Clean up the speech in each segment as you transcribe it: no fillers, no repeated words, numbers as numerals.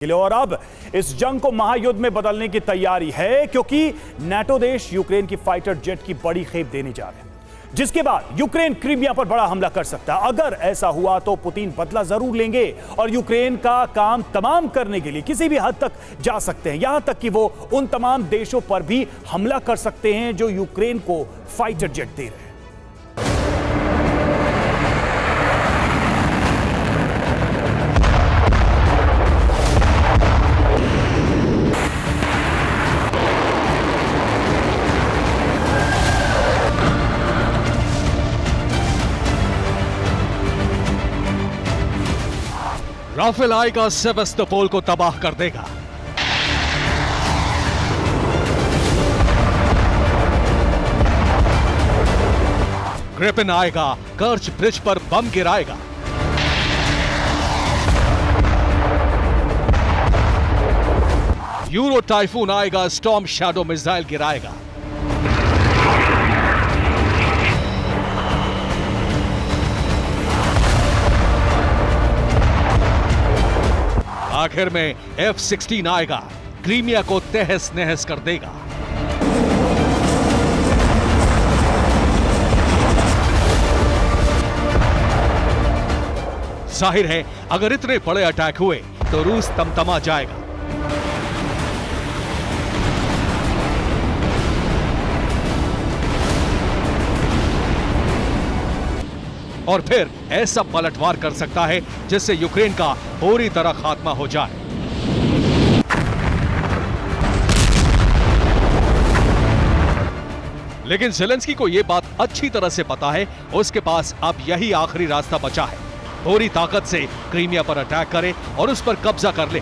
और अब इस जंग को महायुद्ध में बदलने की तैयारी है, क्योंकि नाटो देश यूक्रेन की फाइटर जेट की बड़ी खेप देने जा रहे हैं, जिसके बाद यूक्रेन क्रीमिया पर बड़ा हमला कर सकता है। अगर ऐसा हुआ तो पुतिन बदला जरूर लेंगे और यूक्रेन का काम तमाम करने के लिए किसी भी हद तक जा सकते हैं, यहां तक कि वो उन तमाम देशों पर भी हमला कर सकते हैं जो यूक्रेन को फाइटर जेट दे रहे हैं। राफेल आएगा, सेवास्तोपोल को तबाह कर देगा। ग्रिपेन आएगा, कर्च ब्रिज पर बम गिराएगा। यूरो टाइफून आएगा, स्टॉर्म शैडो मिसाइल गिराएगा। आखिर में F-16 आएगा, क्रीमिया को तहस नहस कर देगा। जाहिर है, अगर इतने बड़े अटैक हुए तो रूस तमतमा जाएगा। और फिर ऐसा पलटवार कर सकता है जिससे यूक्रेन का पूरी तरह खात्मा हो जाए। लेकिन ज़ेलेंस्की को यह बात अच्छी तरह से पता है, उसके पास अब यही आखिरी रास्ता बचा है। पूरी ताकत से क्रीमिया पर अटैक करे और उस पर कब्जा कर ले।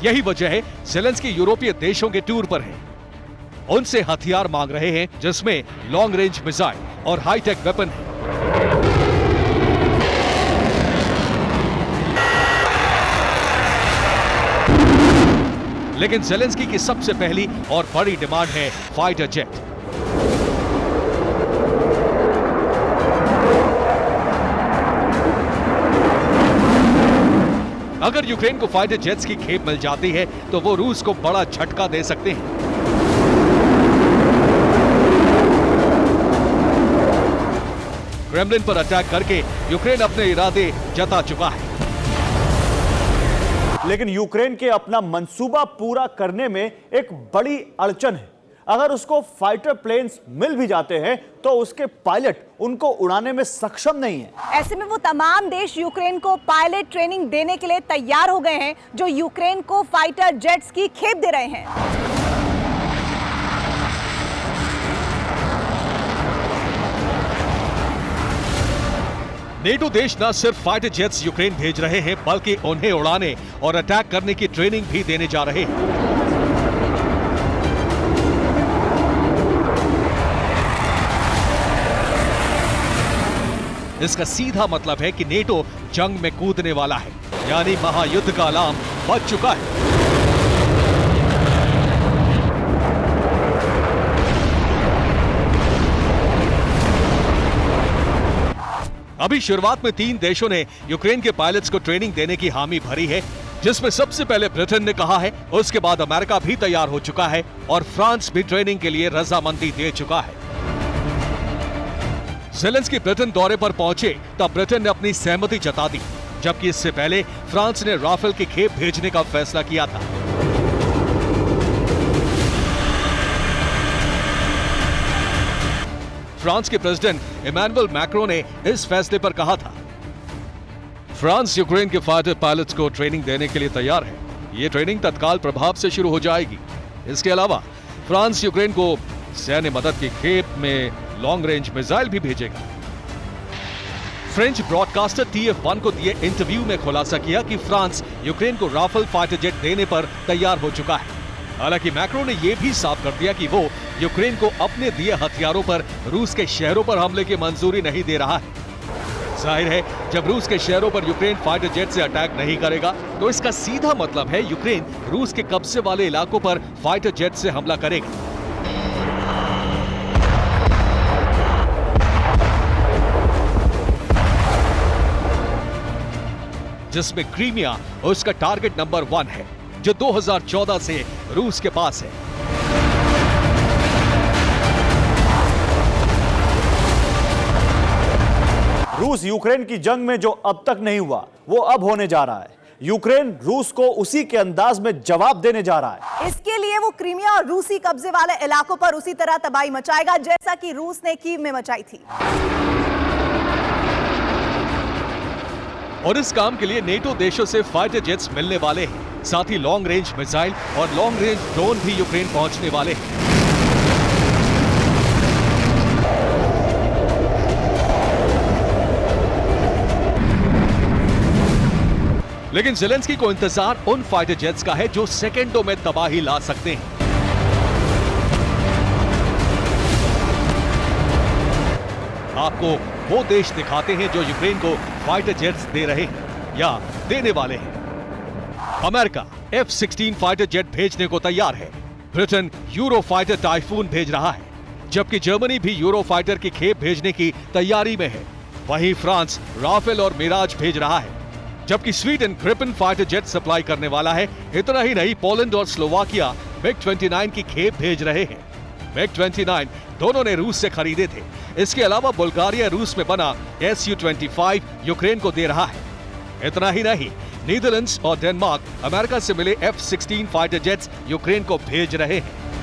यही वजह है ज़ेलेंस्की यूरोपीय देशों के टूर पर है। उनसे हथियार मांग रहे हैं जिसमें लॉन्ग रेंज मिसाइल और हाईटेक वेपन है। लेकिन ज़ेलेंस्की की सबसे पहली और बड़ी डिमांड है फाइटर जेट। अगर यूक्रेन को फाइटर जेट्स की खेप मिल जाती है तो वो रूस को बड़ा झटका दे सकते हैं। क्रेमलिन पर अटैक करके यूक्रेन अपने इरादे जता चुका है। लेकिन यूक्रेन के अपना मंसूबा पूरा करने में एक बड़ी अड़चन है। अगर उसको फाइटर प्लेन्स मिल भी जाते हैं तो उसके पायलट उनको उड़ाने में सक्षम नहीं है। ऐसे में वो तमाम देश यूक्रेन को पायलट ट्रेनिंग देने के लिए तैयार हो गए हैं, जो यूक्रेन को फाइटर जेट्स की खेप दे रहे हैं। नेटो देश न सिर्फ फाइटर जेट्स यूक्रेन भेज रहे हैं, बल्कि उन्हें उड़ाने और अटैक करने की ट्रेनिंग भी देने जा रहे हैं। इसका सीधा मतलब है कि नेटो जंग में कूदने वाला है, यानी महायुद्ध का अलार्म बज चुका है। अभी शुरुआत में 3 देशों ने यूक्रेन के पायलट्स को ट्रेनिंग देने की हामी भरी है, जिसमें सबसे पहले ब्रिटेन ने कहा है, उसके बाद अमेरिका भी तैयार हो चुका है और फ्रांस भी ट्रेनिंग के लिए रजामंदी दे चुका है। ज़ेलेंस्की ब्रिटेन दौरे पर पहुंचे तब ब्रिटेन ने अपनी सहमति जता दी, जबकि इससे पहले फ्रांस ने राफेल की खेप भेजने का फैसला किया था। फ्रांस के प्रेसिडेंट इमैनुअल मैक्रों ने इस फैसले पर कहा था, फ्रांस यूक्रेन के फाइटर पायलट्स को ट्रेनिंग देने के लिए तैयार है। यह ट्रेनिंग तत्काल प्रभाव से शुरू हो जाएगी। इसके अलावा फ्रांस यूक्रेन को सैन्य मदद की खेप में लॉन्ग रेंज मिसाइल भी भेजेगा। फ्रेंच ब्रॉडकास्टर TF1 को दिए इंटरव्यू में खुलासा किया कि फ्रांस यूक्रेन को राफेल फाइटर जेट देने पर तैयार हो चुका है। हालांकि मैक्रो ने यह भी साफ कर दिया कि वो यूक्रेन को अपने दिए हथियारों पर रूस के शहरों पर हमले की मंजूरी नहीं दे रहा है। जाहिर है, जब रूस के शहरों पर यूक्रेन फाइटर जेट से अटैक नहीं करेगा तो इसका सीधा मतलब है यूक्रेन रूस के कब्जे वाले इलाकों पर फाइटर जेट से हमला करेगा। जिसमें क्रीमिया उसका टारगेट नंबर 1 है, जो 2014 से रूस के पास है। रूस यूक्रेन की जंग में जो अब तक नहीं हुआ वो अब होने जा रहा है। यूक्रेन रूस को उसी के अंदाज में जवाब देने जा रहा है। इसके लिए वो क्रीमिया और रूसी कब्जे वाले इलाकों पर उसी तरह तबाही मचाएगा जैसा कि रूस ने कीव में मचाई थी। और इस काम के लिए नेटो देशों से फाइटर जेट्स मिलने वाले हैं, साथ ही लॉन्ग रेंज मिसाइल और लॉन्ग रेंज ड्रोन भी यूक्रेन पहुंचने वाले हैं। लेकिन ज़ेलेंस्की को इंतजार उन फाइटर जेट्स का है जो सेकंडों में तबाही ला सकते हैं। आपको वो देश दिखाते हैं जो यूक्रेन को फाइटर जेट्स दे रहे हैं या देने वाले हैं। अमेरिका F-16 फाइटर जेट भेजने को तैयार है। ब्रिटेन यूरो फाइटर टाइफून भेज रहा है, जबकि जर्मनी भी यूरो फाइटर की खेप भेजने की तैयारी में है। वहीं फ्रांस राफेल और मिराज भेज रहा है, जबकि Sweden Gripen fighter jet supply करने वाला है। इतना ही नहीं, पोलैंड और स्लोवाकिया MiG-29 की खेप भेज रहे हैं। MiG-29 दोनों ने रूस से खरीदे थे। इसके अलावा बुल्गारिया रूस में बना Su-25 यूक्रेन को दे रहा है। इतना ही नहीं, नीदरलैंड्स और डेनमार्क अमेरिका से मिले F-16 फाइटर जेट्स यूक्रेन को भेज रहे हैं।